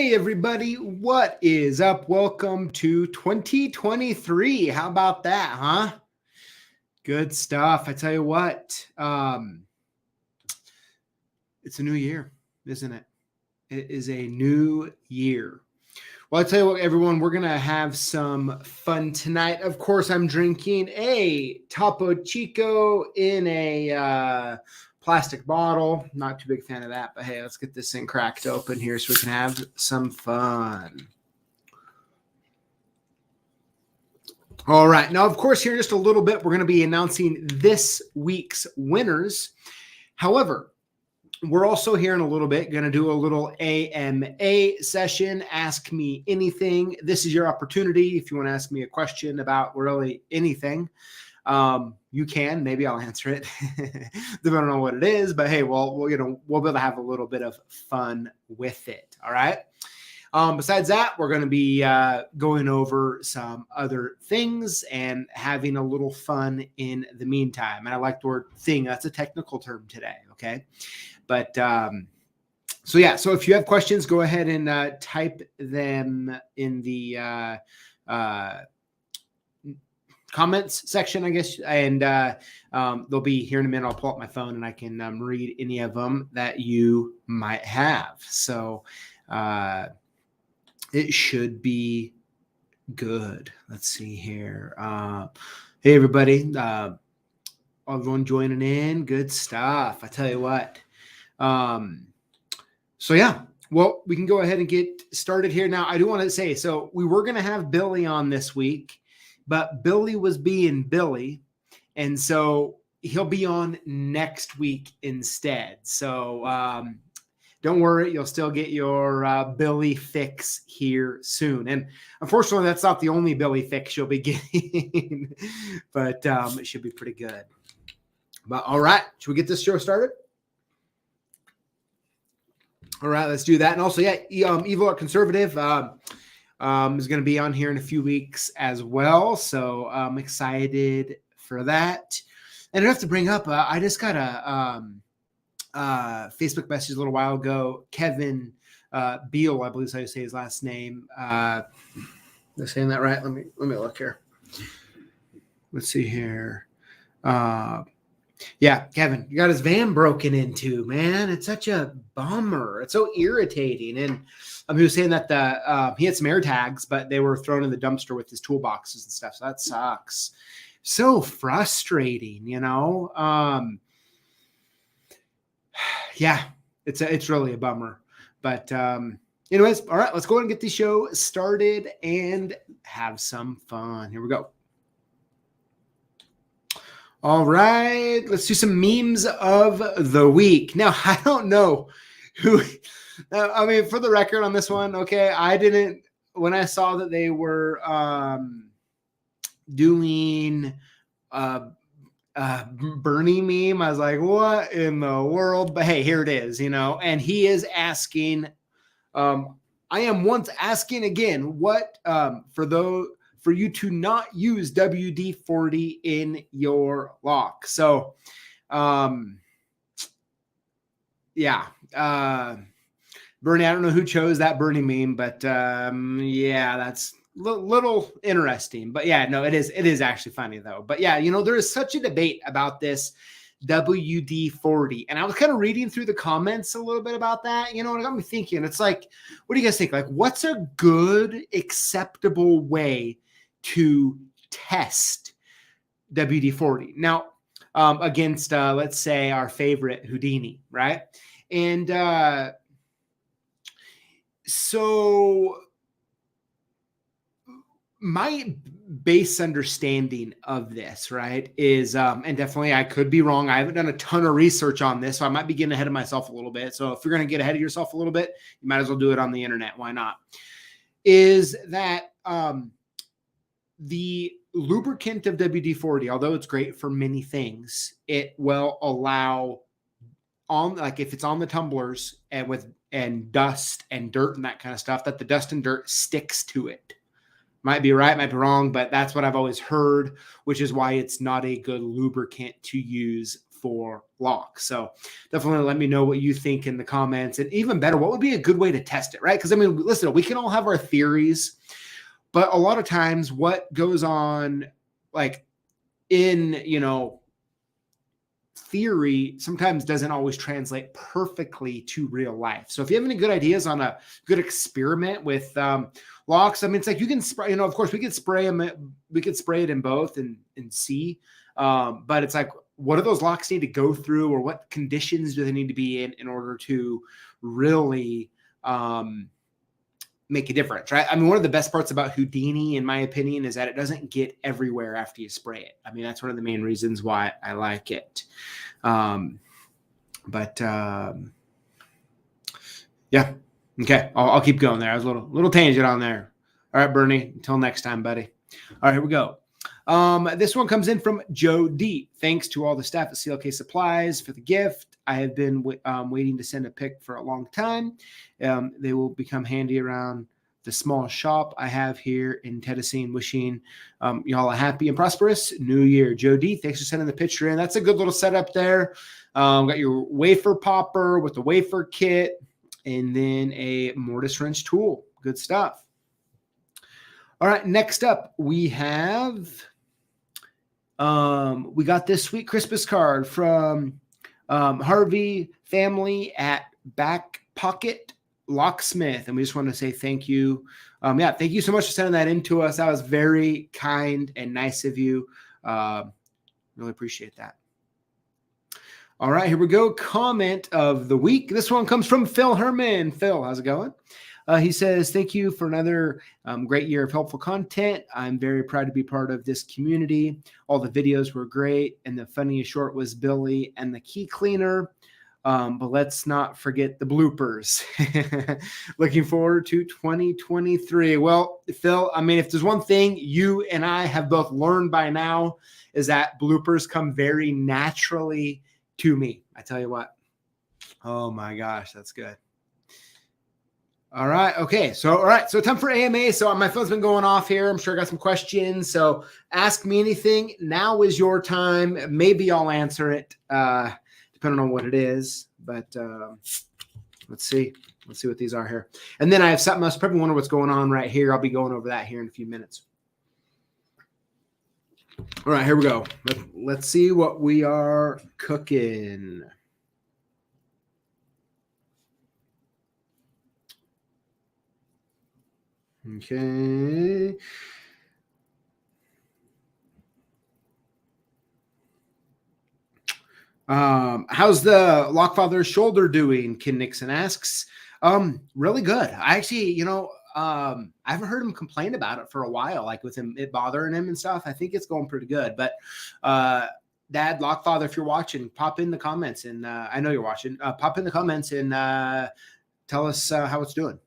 Hey everybody, what is up? Welcome to 2023. How about that, huh? Good stuff. I tell you what, it's a new year, isn't it? It is a new year. Well, I tell you what, everyone, we're going to have some fun tonight. Of course, I'm drinking a Topo Chico in a plastic bottle. Not too big fan of that, but hey, let's get this thing cracked open here so we can have some fun. All right. Now, of course, here in just a little bit, we're going to be announcing this week's winners. However, we're also here in a little bit going to do a little AMA session, Ask Me Anything. This is your opportunity. If you want to ask me a question about really anything, you can. Maybe I'll answer it. Depending on what it is. But hey, we'll be able to have a little bit of fun with it. All right. Besides that, we're going to be going over some other things and having a little fun in the meantime. And I like the word thing. That's a technical term today. Okay. But so if you have questions, go ahead and type them in the comments section, I guess. And they'll be here in a minute. I'll pull up my phone and I can read any of them that you might have. So it should be good. Let's see here. Hey, everybody. Everyone joining in. Good stuff. I tell you what. Well, we can go ahead and get started here. Now, I do want to say, so we were going to have Billy on this week, but Billy was being Billy. And so he'll be on next week instead. So, don't worry, you'll still get your Billy fix here soon. And unfortunately, that's not the only Billy fix you'll be getting, but it should be pretty good. But all right, should we get this show started? All right, let's do that. And also, Evil Art Conservative is going to be on here in a few weeks as well. So I'm excited for that. And I have to bring up, I just got a Facebook message a little while ago. Kevin Beal, I believe is how you say his last name. Am I saying that right? Let me look here. Let's see here. Yeah, Kevin, you got his van broken into, man. It's such a bummer. It's so irritating. And he was saying that he had some air tags, but they were thrown in the dumpster with his toolboxes and stuff. So that sucks. So frustrating, you know? Yeah, it's really a bummer. But anyways, all right, let's go ahead and get the show started and have some fun. Here we go. All right, let's do some memes of the week. Now, I don't know who, I mean, for the record on this one, okay, I didn't, when I saw that they were doing Bernie meme, I was like, what in the world? But hey, here it is, you know, and he is asking, I am once asking again, what, for you to not use WD-40 in your lock. So, Bernie, I don't know who chose that Bernie meme, but that's little interesting. But yeah, no, it is actually funny though. But yeah, you know, there is such a debate about this WD-40, and I was kind of reading through the comments a little bit about that, you know, and it got me thinking. It's like, what do you guys think? Like, what's a good, acceptable way to test WD-40 now against let's say our favorite Houdini, right? And so my base understanding of this, right, is and definitely I could be wrong. I haven't done a ton of research on this, so I might be getting ahead of myself a little bit. So if you're going to get ahead of yourself a little bit, you might as well do it on the internet. Why not? Is that the lubricant of WD-40, although it's great for many things, it will allow like if it's on the tumblers and dust and dirt and that kind of stuff, that the dust and dirt sticks to it. Might be right, might be wrong, but that's what I've always heard, which is why it's not a good lubricant to use for locks. So definitely let me know what you think in the comments. And even better, what would be a good way to test it, right? Because I mean, listen, we can all have our theories, but a lot of times what goes on like in, theory sometimes doesn't always translate perfectly to real life. So if you have any good ideas on a good experiment with locks, I mean, it's like you can spray, of course we could spray them, we could spray it in both and see, but it's like, what do those locks need to go through, or what conditions do they need to be in order to really make a difference, right? I mean, one of the best parts about Houdini, in my opinion, is that it doesn't get everywhere after you spray it. I mean, that's one of the main reasons why I like it. Yeah. Okay. I'll keep going there. I was a little tangent on there. All right, Bernie, until next time, buddy. All right, here we go. This one comes in from Joe D. Thanks to all the staff at CLK Supplies for the gift. I have been waiting to send a pic for a long time. They will become handy around the small shop I have here in Tennessee. Wishing y'all a happy and prosperous new year. Joe D, thanks for sending the picture in. That's a good little setup there. Got your wafer popper with the wafer kit, and then a mortise wrench tool. Good stuff. All right, next up we have we got this sweet Christmas card from Harvey family at Back Pocket Locksmith, and we just want to say thank you. Thank you so much for sending that in to us. That was very kind and nice of you. Really appreciate that. All right, here we go. Comment of the week. This one comes from Phil Herman. Phil, how's it going? He says, thank you for another great year of helpful content. I'm very proud to be part of this community. All the videos were great, and the funniest short was Billy and the key cleaner. But let's not forget the bloopers. Looking forward to 2023. Well, Phil, I mean, if there's one thing you and I have both learned by now, is that bloopers come very naturally to me. I tell you what. Oh my gosh, that's good. All right. Okay. So, all right. So time for AMA. So my phone's been going off here. I'm sure I got some questions. So ask me anything. Now is your time. Maybe I'll answer it, depending on what it is. But let's see. Let's see what these are here. And then I have something else. Probably wonder what's going on right here. I'll be going over that here in a few minutes. All right. Here we go. Let's see what we are cooking. Okay. How's the Lockfather's shoulder doing? Ken Nixon asks. Really good. I actually, I haven't heard him complain about it for a while, like with it bothering him and stuff. I think it's going pretty good. But Dad, Lockfather, if you're watching, pop in the comments, and I know you're watching. Pop in the comments and tell us how it's doing.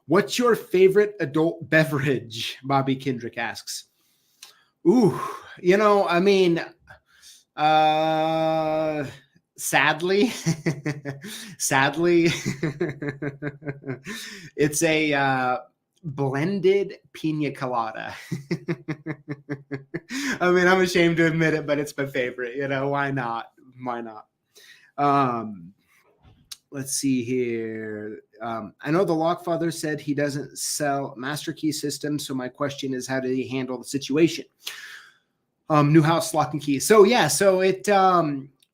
What's your favorite adult beverage? Bobby Kendrick asks. Ooh, I mean, sadly, it's a blended pina colada. I mean, I'm ashamed to admit it, but it's my favorite. Why not? Why not? Let's see here. I know the Lockfather said he doesn't sell master key systems, so my question is, how did he handle the situation? New house lock and key. So yeah, so it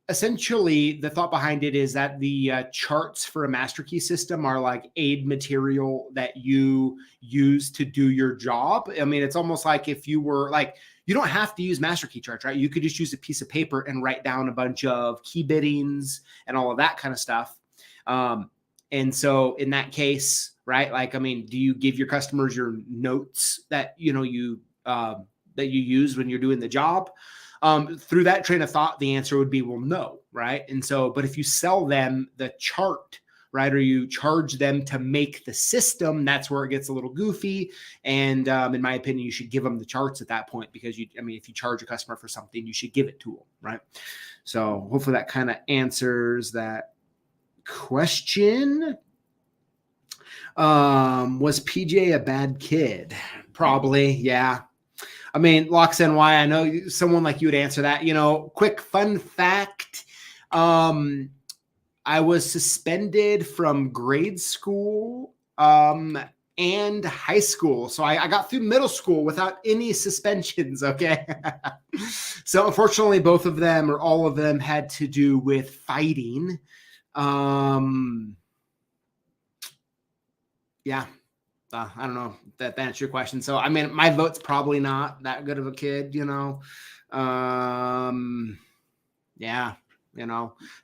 essentially the thought behind it is that the charts for a master key system are like aid material that you use to do your job. I mean, it's almost like if you were like, you don't have to use master key charts, right? You could just use a piece of paper and write down a bunch of key biddings and all of that kind of stuff. And so in that case, right, like, I mean, do you give your customers your notes that, that you use when you're doing the job? Through that train of thought, the answer would be, well, no, right? And so, but if you sell them the chart, right, or you charge them to make the system, that's where it gets a little goofy. And in my opinion, you should give them the charts at that point, because if you charge a customer for something, you should give it to them, right? So hopefully that kind of answers that question. Was PJ a bad kid? Probably, yeah. I mean, Locks NY, I know someone like you would answer that. Quick fun fact. I was suspended from grade school and high school. So I got through middle school without any suspensions, okay? So unfortunately, both of them or all of them had to do with fighting. Yeah. I don't know if that answers your question. So, I mean, my vote's probably not that good of a kid, yeah,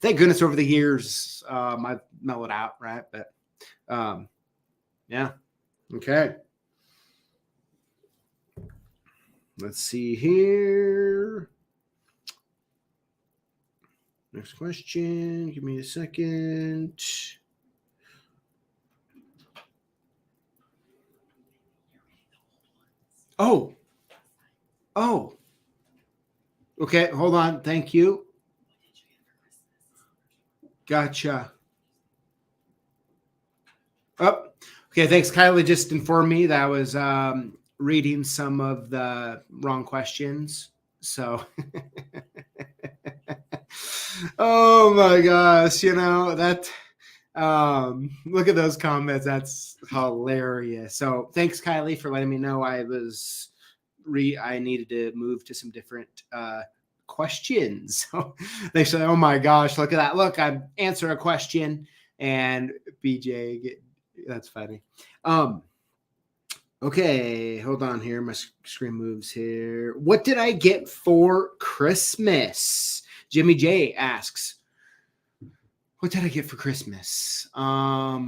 thank goodness over the years, I've mellowed out, right? But, yeah. Okay. Let's see here. Next question. Give me a second. Oh. Okay, hold on. Thank you. Gotcha. Oh, okay. Thanks. Kylie just informed me that I was reading some of the wrong questions. So, oh my gosh, that. Look at those comments. That's hilarious. So, thanks, Kylie, for letting me know I needed to move to some different questions. So, they said, "Oh my gosh, look at that! Look, I'm answering a question." And BJ, that's funny. Okay, hold on here. My screen moves here. What did I get for Christmas? Jimmy J asks, what did I get for Christmas? Oh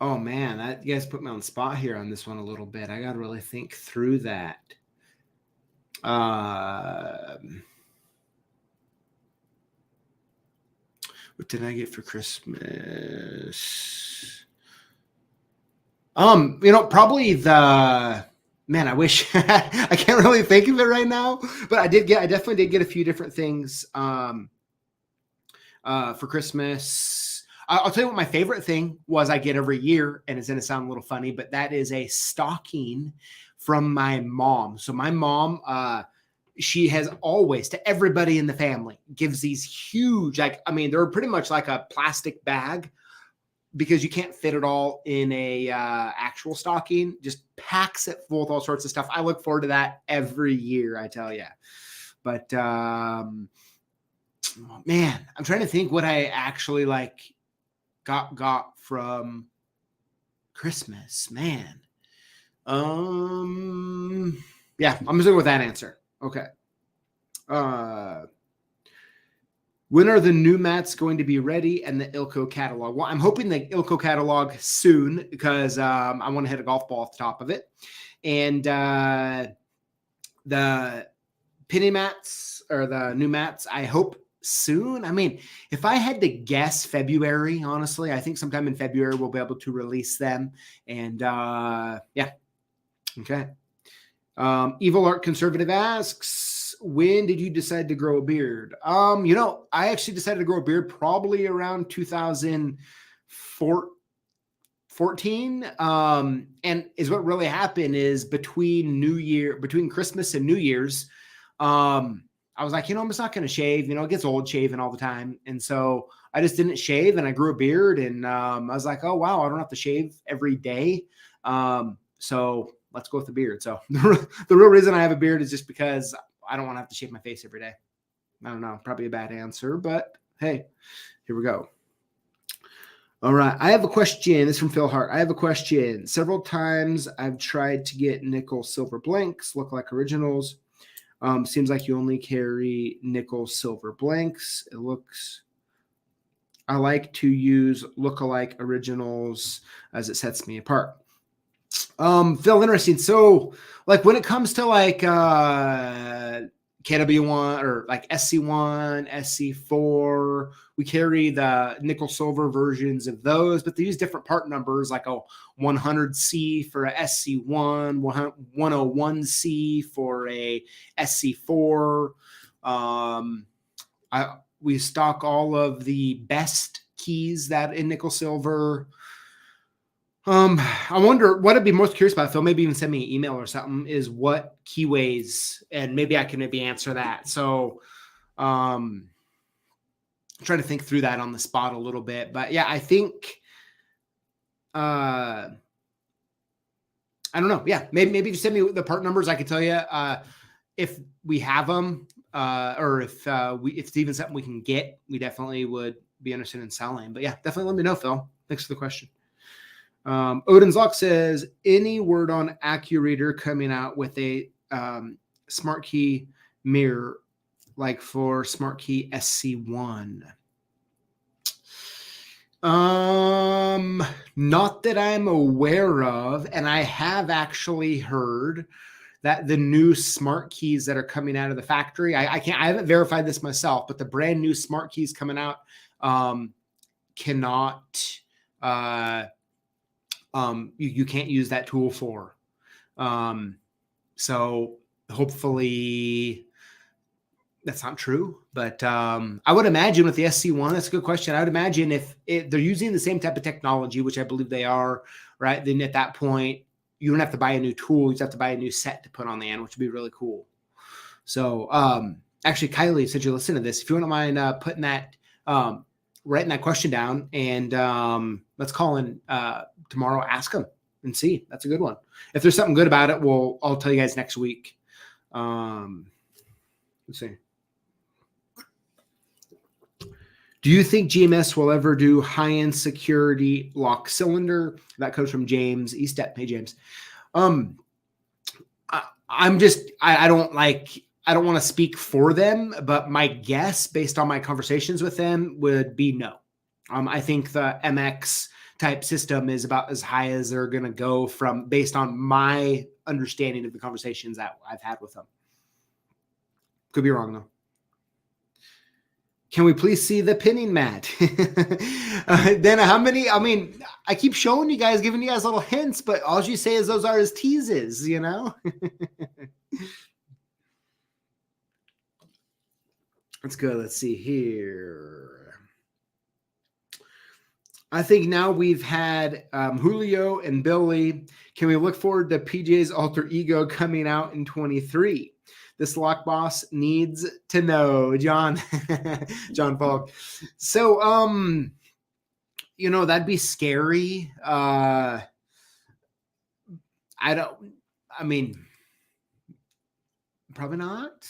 man, you guys put me on the spot here on this one a little bit. I got to really think through that. What did I get for Christmas? Probably man, I wish I can't really think of it right now, but I definitely did get a few different things for Christmas. I'll tell you what my favorite thing was I get every year, and it's going to sound a little funny, but that is a stocking from my mom. So my mom, she has always, to everybody in the family, gives these huge, they're pretty much like a plastic bag because you can't fit it all in a actual stocking. Just packs it full with all sorts of stuff. I look forward to that every year, I tell you. But man, I'm trying to think what I actually got from Christmas, man. Yeah, I'm just going with that answer. Okay. When are the new mats going to be ready and the Ilko catalog? Well, I'm hoping the Ilko catalog soon because I want to hit a golf ball off the top of it. And the penny mats or the new mats, I hope soon. I mean, if I had to guess February, honestly, I think sometime in February we'll be able to release them. And yeah. Okay. Evil Art Conservative asks, when did you decide to grow a beard? I actually decided to grow a beard probably around 2014. And is what really happened is between Christmas and New Year's, I was like, I'm just not going to shave. It gets old shaving all the time. And so I just didn't shave and I grew a beard. And I was like, oh, wow, I don't have to shave every day. So let's go with the beard. So the real reason I have a beard is just because I don't want to have to shave my face every day. I don't know, probably a bad answer, but hey, here we go. All right. I have a question. This is from Phil Hart. I have a question. Several times I've tried to get nickel silver blanks, look like originals. Seems like you only carry nickel silver blanks. I like to use look-alike originals as it sets me apart. Phil, interesting. So when it comes to KW1 or SC1, SC4, we carry the nickel silver versions of those, but they use different part numbers, like a 100C for a SC1, 101C for a SC4. We stock all of the best keys that in nickel silver. I wonder what I'd be most curious about, Phil, maybe even send me an email or something, is what keyways, and maybe I can maybe answer that. So, trying to think through that on the spot a little bit, but yeah, I think, I don't know. Yeah. Maybe just send me the part numbers. I can tell you, if we have them, or if it's even something we can get, we definitely would be interested in selling. But yeah, definitely let me know, Phil. Thanks for the question. Odin's Lock says, any word on AccuReader coming out with a smart key mirror, like for smart key SC1? Not that I'm aware of, and I have actually heard that the new smart keys that are coming out of the factory, I haven't verified this myself, but the brand new smart keys coming out cannot, you can't use that tool for. So hopefully that's not true, but I would imagine with the SC1, that's a good question. I would imagine if they're using the same type of technology, which I believe they are, right? Then at that point, you don't have to buy a new tool. You just have to buy a new set to put on the end, which would be really cool. So actually, Kylie, since you listen to this, if you wouldn't mind putting that, writing that question down, and let's call in tomorrow, ask them and see. That's a good one. If there's something good about it, I'll tell you guys next week. Let's see. Do you think GMS will ever do high-end security lock cylinder? That comes from James Eastep. Hey, James. I don't want to speak for them, but my guess, based on my conversations with them, would be no. I think the MX type system is about as high as they're going to go based on my understanding of the conversations that I've had with them. Could be wrong though. Can we please see the pinning mat? Then how many? I mean, I keep showing you guys, giving you guys little hints, but all you say is those are his teases, you know? Let's go. Let's see here. I think now we've had Julio and Billy. Can we look forward to PJ's alter ego coming out in 23? This Lockboss needs to know, John. John Falk. So, that'd be scary. Probably not,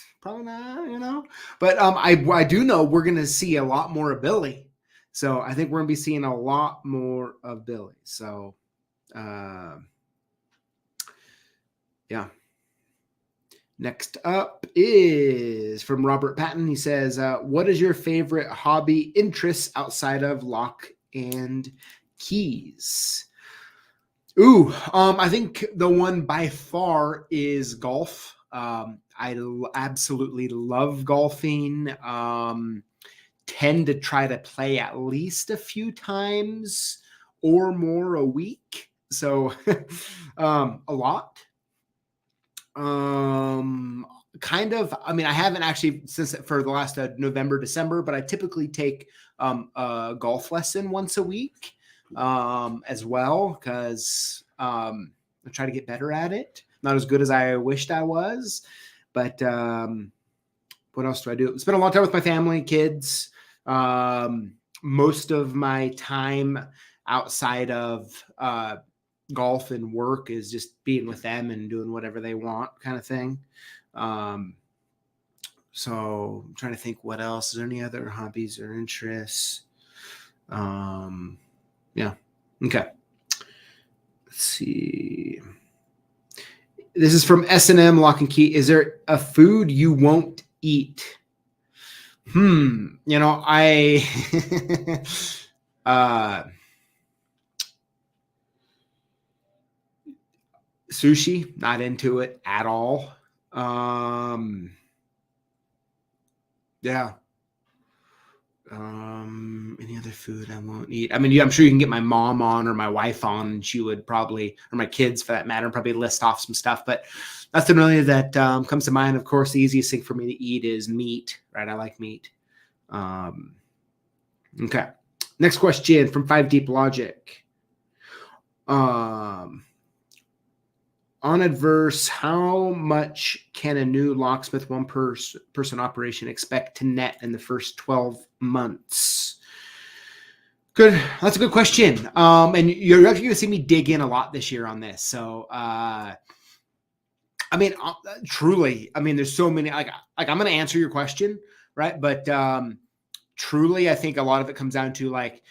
but I do know we're going to see a lot more of Billy. So I think we're going to be seeing a lot more of Billy. So, yeah. Next up is from Robert Patton. He says, what is your favorite hobby interests outside of lock and keys? I think the one by far is golf. I absolutely love golfing. Tend to try to play at least a few times or more a week. So a lot. I haven't actually since for the last November, December, but I typically take a golf lesson once a week as well, because I try to get better at it. Not as good as I wished I was, but what else do I do? Spend a lot of time with my family, kids. Most of my time outside of golf and work is just being with them and doing whatever they want, kind of thing. So I'm trying to think what else. Is there any other hobbies or interests? Yeah. Okay. Let's see. This is from S&M Lock and Key. Is there a food you won't eat? Sushi, not into it at all. Yeah. Any other food I won't eat? I mean, I'm sure you can get my mom on or my wife on, and she would probably, or my kids for that matter, probably list off some stuff. But nothing really that comes to mind. Of course, the easiest thing for me to eat is meat, right? I like meat. Okay. Next question from 5 Deep Logic. On adverse, how much can a new locksmith person operation expect to net in the first 12 months? Good. That's a good question. And you're actually going to see me dig in a lot this year on this. So, I mean, truly, I mean, there's so many, like I'm going to answer your question, right? But truly, I think a lot of it comes down to like,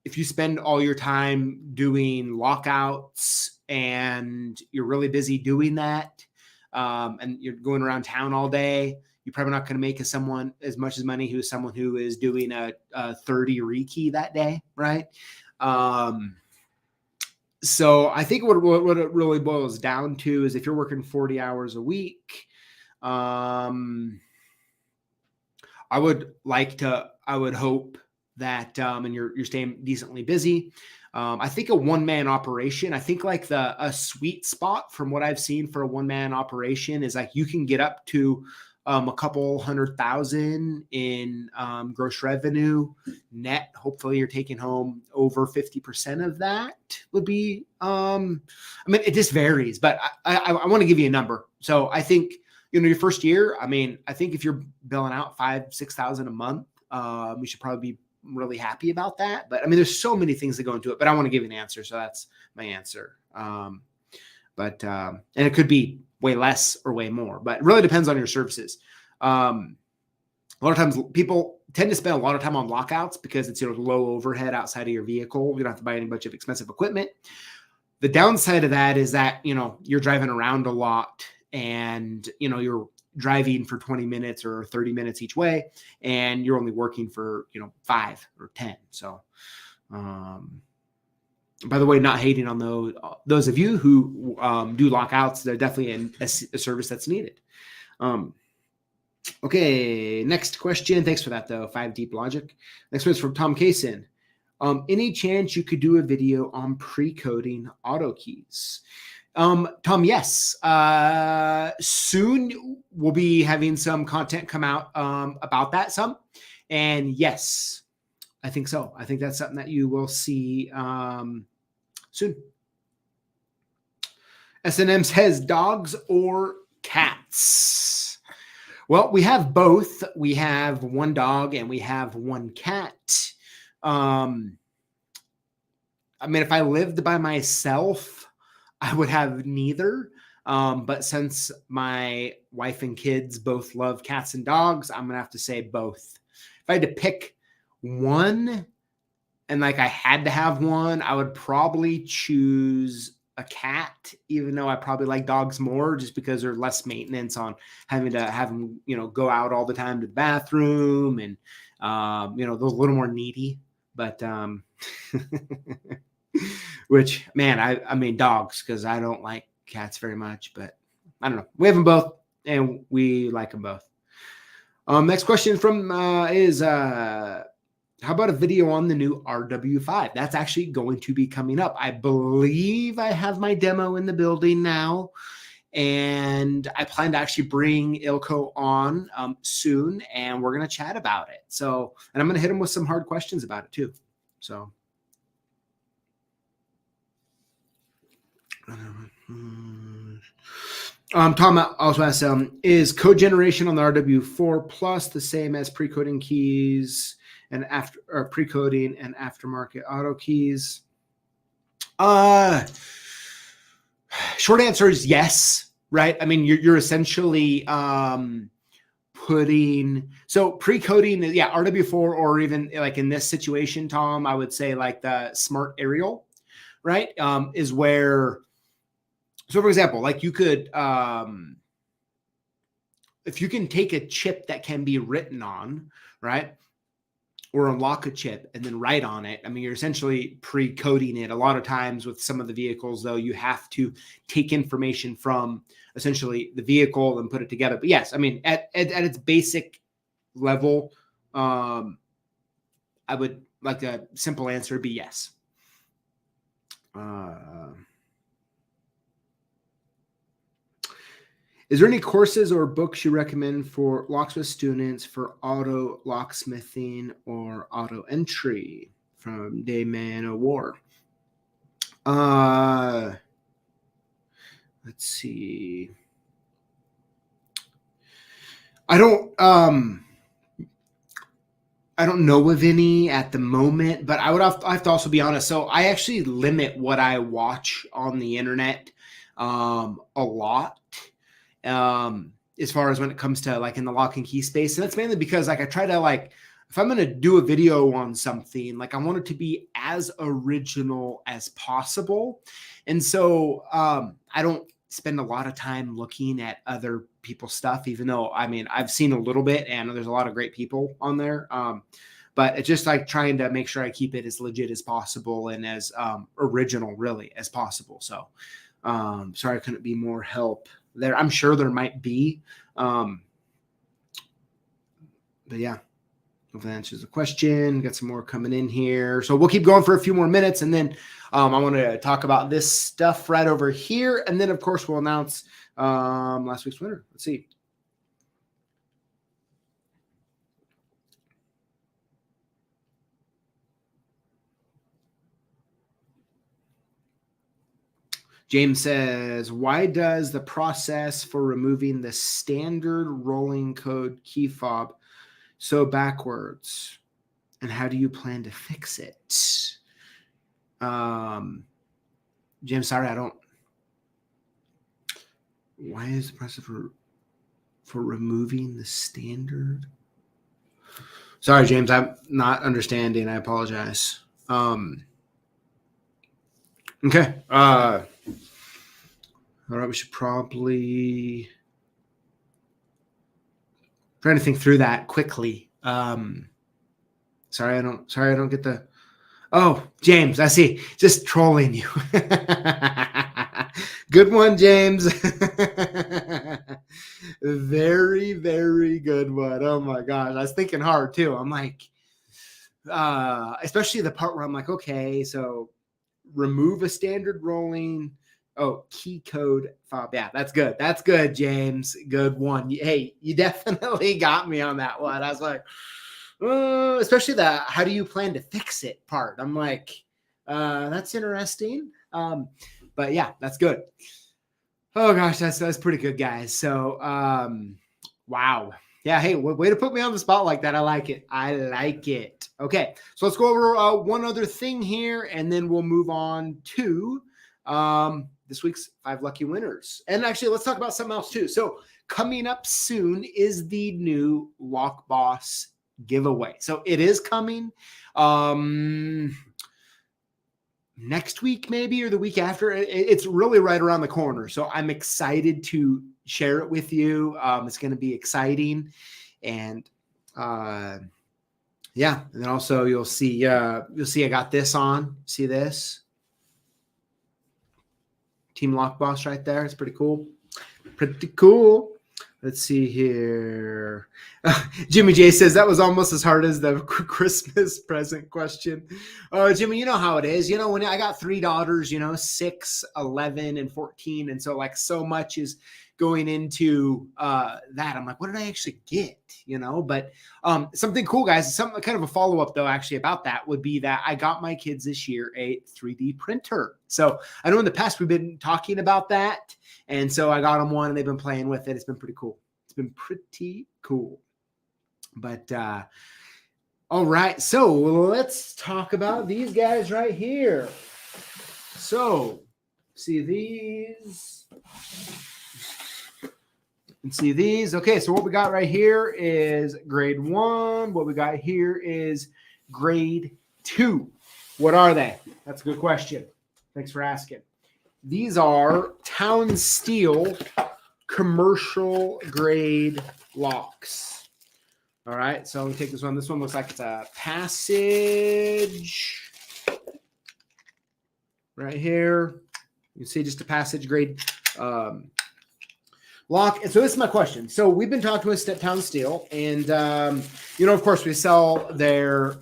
if you spend all your time doing lockouts and you're really busy doing that, and you're going around town all day, you're probably not going to make as much money who's someone who is doing a 30 rekey that day, right? So I think what it really boils down to is if you're working 40 hours a week, I would hope that, and you're staying decently busy. I think a one-man operation, I think like a sweet spot from what I've seen for a one-man operation is like you can get up to a couple $100,000 in gross revenue net. Hopefully you're taking home over 50% of that would be, I mean, it just varies, but I want to give you a number. So I think, your first year, I mean, I think if you're billing out $5,000-6,000 a month, we should probably be really happy about that. But I mean, there's so many things that go into it, but I want to give you an answer. So that's my answer. And it could be way less or way more, but it really depends on your services. A lot of times people tend to spend a lot of time on lockouts because it's, low overhead outside of your vehicle. You don't have to buy any bunch of expensive equipment. The downside of that is that, you're driving around a lot and, you're driving for 20 minutes or 30 minutes each way, and you're only working for, 5 or 10. So, by the way, not hating on those of you who do lockouts, they're definitely a service that's needed. Okay, next question. Thanks for that, though. 5 Deep Logic. Next one is from Tom Kaysen. Any chance you could do a video on pre-coding auto keys? Tom, yes. Soon we'll be having some content come out about that some. And yes, I think so. I think that's something that you will see soon. S&M says dogs or cats. Well, we have both. We have one dog and we have one cat. I mean, if I lived by myself, I would have neither. But since my wife and kids both love cats and dogs, I'm going to have to say both. If I had to pick one and like I had to have one, I would probably choose a cat, even though I probably like dogs more just because there's less maintenance on having to have them, go out all the time to the bathroom and, they're a little more needy, but, which, man, I mean dogs, because I don't like cats very much, but I don't know. We have them both and we like them both. Next question from is how about a video on the new RW5? That's actually going to be coming up. I believe I have my demo in the building now, and I plan to actually bring Ilko on soon, and we're going to chat about it. So, and I'm going to hit him with some hard questions about it too. So. Tom also asks, is code generation on the RW4 Plus the same as pre-coding keys and pre-coding and aftermarket auto keys? Short answer is yes, right? I mean, you're essentially putting, so pre-coding, yeah, RW4, or even like in this situation, Tom, I would say like the smart aerial, right? Is where, so for example, like you could, if you can take a chip that can be written on, right, or unlock a chip and then write on it, I mean, you're essentially pre-coding it. A lot of times with some of the vehicles, though, you have to take information from essentially the vehicle and put it together. But yes, I mean, at its basic level, I would like a simple answer would be yes. Is there any courses or books you recommend for locksmith students for auto locksmithing or auto entry? From Dayman of War. Let's see. I don't know of any at the moment, but I have to also be honest. So I actually limit what I watch on the internet a lot. As far as when it comes to like in the lock and key space. And that's mainly because like I try to like, if I'm going to do a video on something, like I want it to be as original as possible. And so I don't spend a lot of time looking at other people's stuff, even though, I mean, I've seen a little bit and there's a lot of great people on there. But it's just like trying to make sure I keep it as legit as possible and as original really as possible. So sorry I couldn't be more help there. I'm sure there might be. But yeah, hope that answers the question. Got some more coming in here. So we'll keep going for a few more minutes. And then I want to talk about this stuff right over here. And then, of course, we'll announce last week's winner. Let's see. James says, why does the process for removing the standard rolling code key fob so backwards? And how do you plan to fix it? James, sorry, I don't. Why is the process for removing the standard? Sorry, James, I'm not understanding. I apologize. Okay. All right, we should probably trying to think through that quickly. Sorry, I don't get the. Oh, James, I see. Just trolling you. Good one, James. Very, very good one. Oh my gosh, I was thinking hard too. I'm like, especially the part where I'm like, okay, so remove a standard rolling. Oh, key code fob. Yeah, that's good. That's good, James. Good one. Hey, you definitely got me on that one. I was like, especially the how do you plan to fix it part. I'm like, that's interesting. But yeah, that's good. Oh gosh, that's pretty good, guys. So, wow. Yeah, hey, way to put me on the spot like that. I like it. I like it. Okay, so let's go over one other thing here, and then we'll move on to this week's 5 lucky winners. And actually, let's talk about something else too. So coming up soon is the new Lockboss giveaway. So it is coming next week maybe, or the week after. It's really right around the corner. So I'm excited to share it with you. It's going to be exciting. And yeah, and then also you'll see I got this on. See this? Team Lockboss right there. It's pretty cool. Pretty cool. Let's see here. Jimmy J says that was almost as hard as the Christmas present question. Jimmy, you know how it is. You know, when I got 3 daughters, 6, 11, and 14. And so like so much is going into that. I'm like, what did I actually get? But something cool, guys, some kind of a follow-up though, actually about that would be that I got my kids this year a 3D printer. So I know in the past we've been talking about that. And so I got them one and they've been playing with it. It's been pretty cool. It's been pretty cool. But all right. So let's talk about these guys right here. So see these. And see these. Okay, so what we got right here is grade 1. What we got here is grade 2. What are they? That's a good question. Thanks for asking. These are Town Steel commercial grade locks. All right, so let me take this one. This one looks like it's a Passage right here. You can see just a Passage grade lock. And so this is my question. So we've been talking with Town Steel, and of course we sell their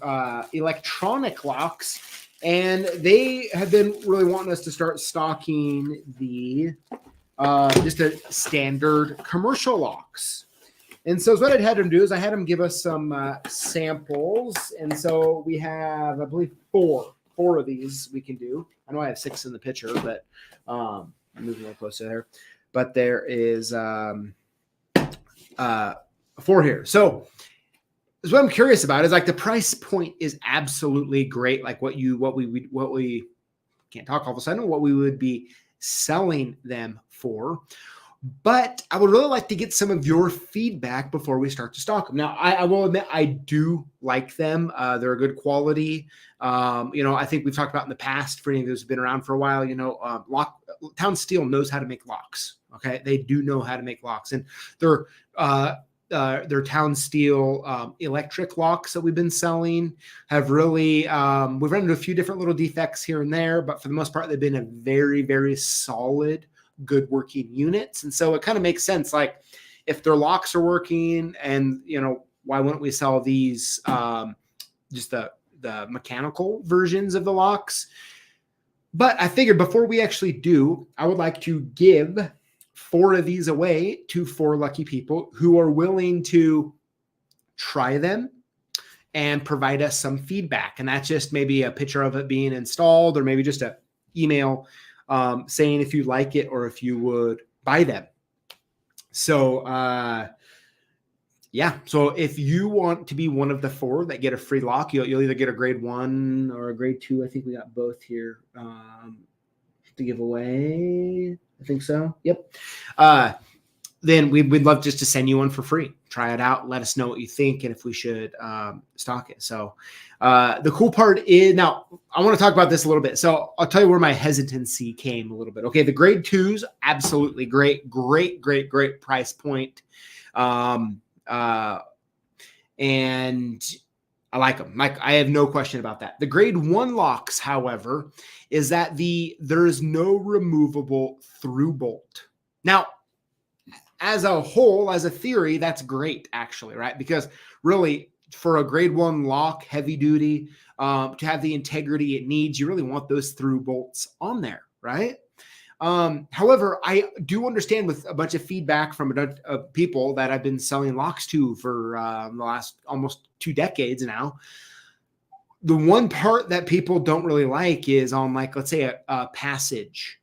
electronic locks, and they have been really wanting us to start stocking the just a standard commercial locks. And so what I had them do is I had them give us some samples, and so we have, I believe, four of these we can do. I know I have 6 in the picture, but I'm moving a little closer there. But there is 4 here. So what I'm curious about is like the price point is absolutely great. Like what we can't talk all of a sudden, what we would be selling them for. But I would really like to get some of your feedback before we start to stock them. Now, I will admit I do like them. They're a good quality. I think we've talked about in the past, for any of those who've been around for a while, Town Steel knows how to make locks. Okay. They do know how to make locks, and they're Town Steel electric locks that we've been selling have really, we've run into a few different little defects here and there, but for the most part, they've been a very, very solid, good working units. And so it kind of makes sense. Like if their locks are working, and why wouldn't we sell these, just the mechanical versions of the locks? But I figured before we actually do, I would like to give 4 of these away to 4 lucky people who are willing to try them and provide us some feedback. And that's just maybe a picture of it being installed, or maybe just an email saying if you like it or if you would buy them. So, so if you want to be one of the 4 that get a free lock, you'll either get a grade 1 or a grade 2. I think we got both here to give away. I think so. Yep. Then we'd love just to send you one for free. Try it out. Let us know what you think and if we should stock it. So the cool part is, now I want to talk about this a little bit. So I'll tell you where my hesitancy came a little bit. Okay. The grade 2s, absolutely great price point. And I like them. Like, I have no question about that. The grade 1 locks, however, is that there is no removable through bolt. Now, as a whole, as a theory, that's great, actually, right? Because really, for a grade 1 lock, heavy duty, to have the integrity it needs, you really want those through bolts on there, right? However, I do understand, with a bunch of feedback from a bunch of people that I've been selling locks to for the last almost 2 decades now, the one part that people don't really like is on, like, let's say a passage.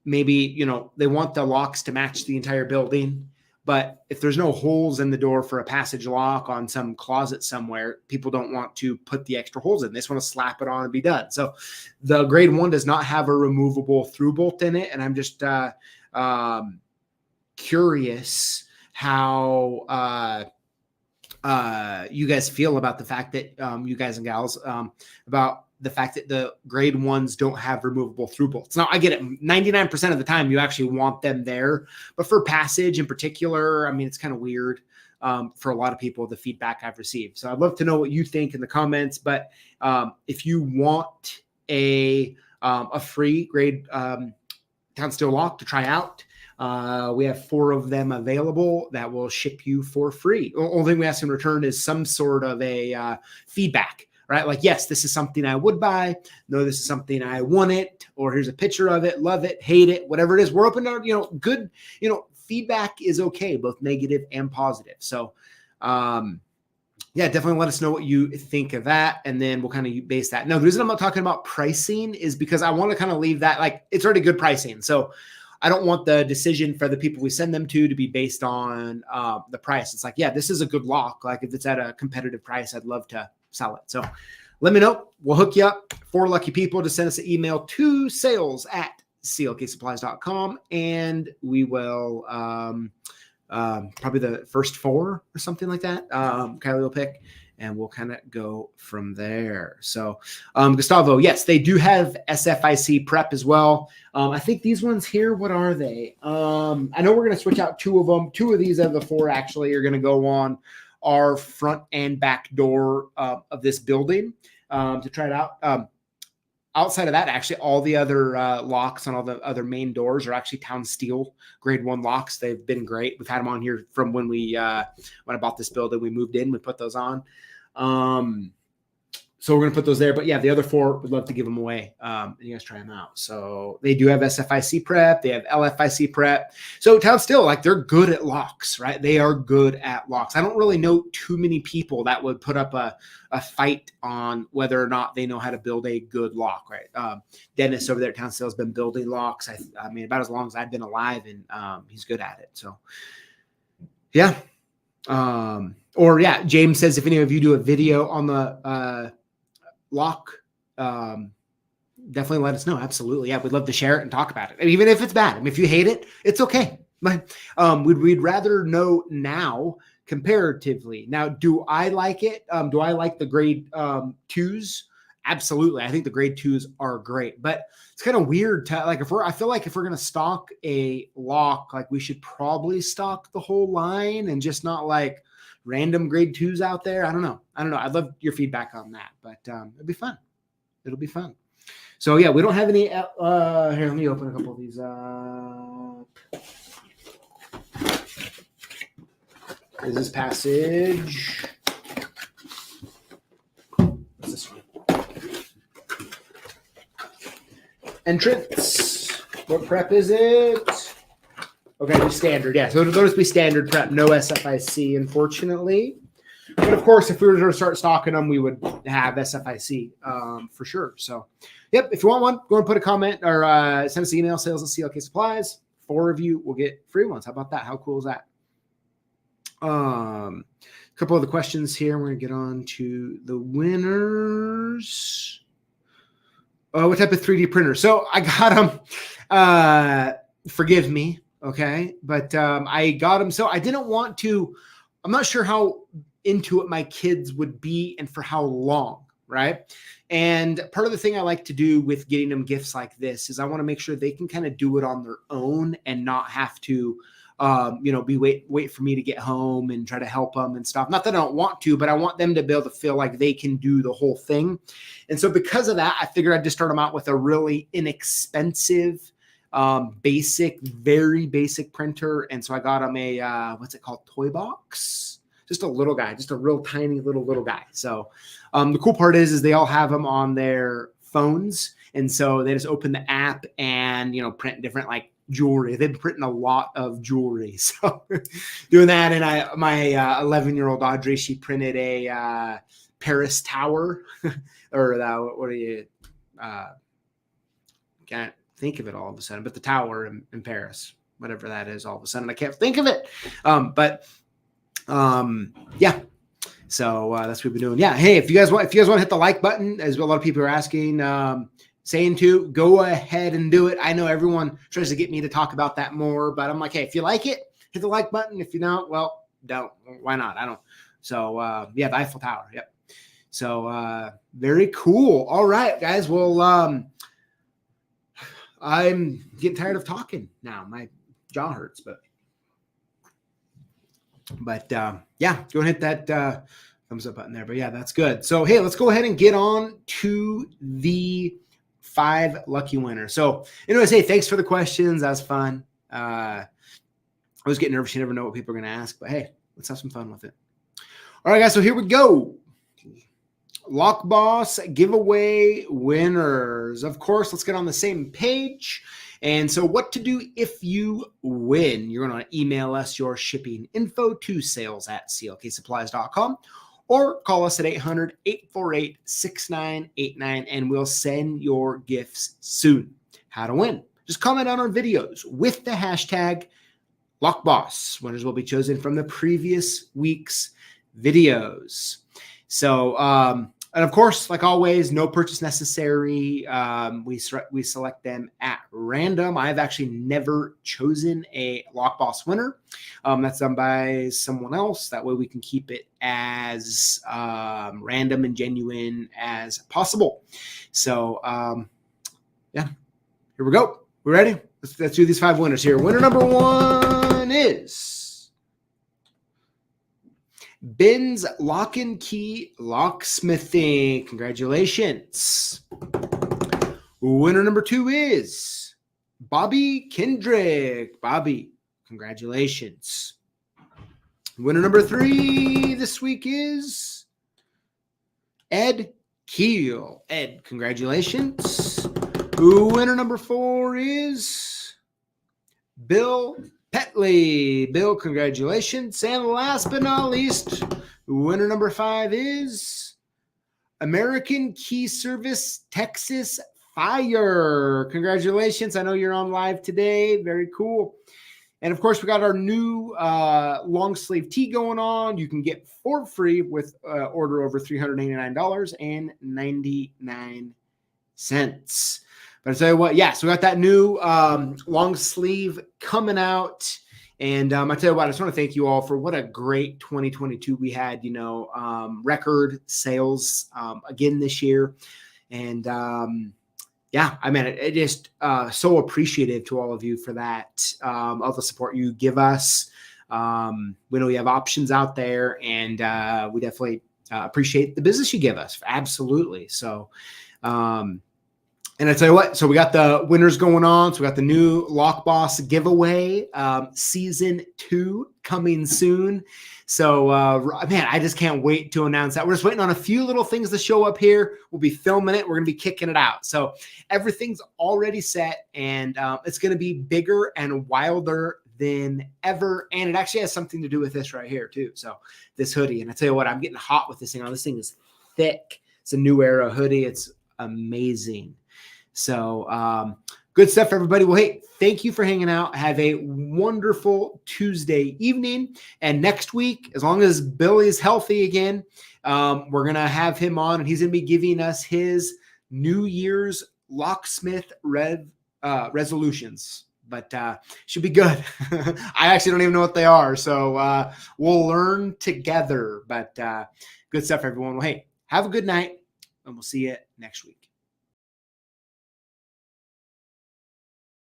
Maybe, they want the locks to match the entire building, but if there's no holes in the door for a passage lock on some closet somewhere, people don't want to put the extra holes in. They just want to slap it on and be done. So the grade 1 does not have a removable through bolt in it. And I'm just curious how you guys feel about the fact that you guys and gals, about the fact that the grade 1s don't have removable through bolts. Now, I get it. 99% of the time you actually want them there, but for passage in particular, I mean, it's kind of weird for a lot of people, the feedback I've received. So I'd love to know what you think in the comments, but if you want a free grade Town Steel lock to try out, we have 4 of them available that will ship you for free. The only thing we ask in return is some sort of a feedback, right? Like, yes, this is something I would buy. No, this is something I want it, or here's a picture of it, love it, hate it, whatever it is. We're open to, good, feedback is okay, both negative and positive. So, definitely let us know what you think of that. And then we'll kind of base that. Now, the reason I'm not talking about pricing is because I want to kind of leave that, like, it's already good pricing. So I don't want the decision for the people we send them to be based on the price. It's like, this is a good lock. Like, if it's at a competitive price, I'd love to sell it. So let me know. We'll hook you up. 4 lucky people to send us an email to sales@CLKsupplies.com, and we will probably the first 4 or something like that. Kylie will pick, and we'll kind of go from there. So Gustavo, yes, they do have SFIC prep as well. I think these ones here, what are they? I know we're going to switch out 2 of them. 2 of these out of the 4 actually are going to go on our front and back door of this building to try it out. Outside of that, actually, all the other locks on all the other main doors are actually Town Steel grade 1 locks. They've been great. We've had them on here from when I bought this building. We moved in, we put those on. So we're going to put those there. But yeah, the other 4, would love to give them away. And you guys try them out. So they do have SFIC prep. They have LFIC prep. So Town Still, like, they're good at locks, right? They are good at locks. I don't really know too many people that would put up a fight on whether or not they know how to build a good lock, right? Dennis over there at Town Still has been building locks. I mean, about as long as I've been alive, and he's good at it. So yeah. Or yeah, James says, if any of you do a video on the lock, definitely let us know. Absolutely. Yeah, we'd love to share it and talk about it. And even if it's bad, I mean, if you hate it, it's okay. But we'd rather know now comparatively. Now, do I like it? Do I like the grade 2s? Absolutely. I think the grade 2s are great, but it's kind of weird to, like, I feel like if we're going to stock a lock, like, we should probably stock the whole line and just not like random grade 2s out there. I don't know. I'd love your feedback on that, but it'll be fun. It'll be fun. So yeah, we don't have any, here, let me open a couple of these up. Is this passage? What's this one? Entrance. What prep is it? Okay, just standard. Yeah, so it'll just be standard prep. No SFIC, unfortunately. But of course, if we were to start stocking them, we would have SFIC for sure. So, yep, if you want one, go and put a comment or send us an email, sales at CLK Supplies. 4 of you will get free ones. How about that? How cool is that? A couple of the questions here. We're going to get on to the winners. What type of 3D printer? So I got them. Forgive me. Okay. But I got them. So I didn't want to, I'm not sure how into it my kids would be and for how long. Right. And part of the thing I like to do with getting them gifts like this is I want to make sure they can kind of do it on their own and not have to, wait for me to get home and try to help them and stuff. Not that I don't want to, but I want them to be able to feel like they can do the whole thing. And so because of that, I figured I'd just start them out with a really inexpensive, very basic printer. And so I got them a, what's it called? Toy box. Just a little guy, just a real tiny little guy. So the cool part is they all have them on their phones. And so they just open the app and, print different like jewelry. They've been printing a lot of jewelry. So doing that. And my 11-year-old Audrey, she printed a Paris tower or what do you, can't think of it all of a sudden, but the tower in Paris, whatever that is, all of a sudden, I can't think of it. Yeah. So that's what we've been doing. Yeah. Hey, if you guys want to hit the like button, as a lot of people are asking, saying to go ahead and do it. I know everyone tries to get me to talk about that more, but I'm like, hey, if you like it, hit the like button. If you don't, well, don't. Why not? I don't. So yeah, the Eiffel Tower. Yep. So very cool. All right, guys. Well, I'm getting tired of talking now. My jaw hurts, but yeah, go and hit that thumbs up button there. But yeah, that's good. So hey, let's go ahead and get on to the 5 lucky winners. So anyways, hey, thanks for the questions. That was fun. I was getting nervous. You never know what people are going to ask, but hey, let's have some fun with it. All right, guys. So here we go. Lockboss giveaway winners. Of course, let's get on the same page. And so what to do if you win? You're going to email us your shipping info to sales@CLKsupplies.com or call us at 800-848-6989 and we'll send your gifts soon. How to win? Just comment on our videos with the hashtag Lockboss. Winners will be chosen from the previous week's videos. So, and of course, like always, no purchase necessary. We select them at random. I've actually never chosen a Lockboss winner. That's done by someone else. That way we can keep it as random and genuine as possible. So, yeah, here we go. We ready? Let's do these 5 winners here. Winner number 1 is Ben's Lock and Key Locksmithing. Congratulations. Winner number 2 is Bobby Kendrick. Bobby, congratulations. Winner number 3 this week is Ed Keel. Ed, congratulations. Winner number 4 is Bill Petley. Bill, congratulations. And last but not least, winner number 5 is American Key Service Texas Fire. Congratulations. I know you're on live today. Very cool. And of course, we got our new long sleeve tee going on. You can get for free with order over $389.99. But I tell you what, so we got that new long sleeve coming out. And I tell you what, I just want to thank you all for what a great 2022 we had, record sales again this year. And it just so appreciative to all of you for that, all the support you give us. We know we have options out there, and we definitely appreciate the business you give us. Absolutely. So, and I tell you what, so we got the winners going on. So we got the new Lockboss giveaway, season 2 coming soon. So, I just can't wait to announce that. We're just waiting on a few little things to show up here. We'll be filming it. We're going to be kicking it out. So everything's already set, and it's going to be bigger and wilder than ever. And it actually has something to do with this right here too. So this hoodie, and I tell you what, I'm getting hot with this thing on. This thing is thick. It's a New Era hoodie. It's amazing. So, good stuff, everybody. Well, hey, thank you for hanging out. Have a wonderful Tuesday evening. And next week, as long as Billy is healthy again, we're going to have him on, and he's going to be giving us his New Year's Locksmith resolutions. But should be good. I actually don't even know what they are. So we'll learn together. But good stuff, everyone. Well, hey, have a good night, and we'll see you next week.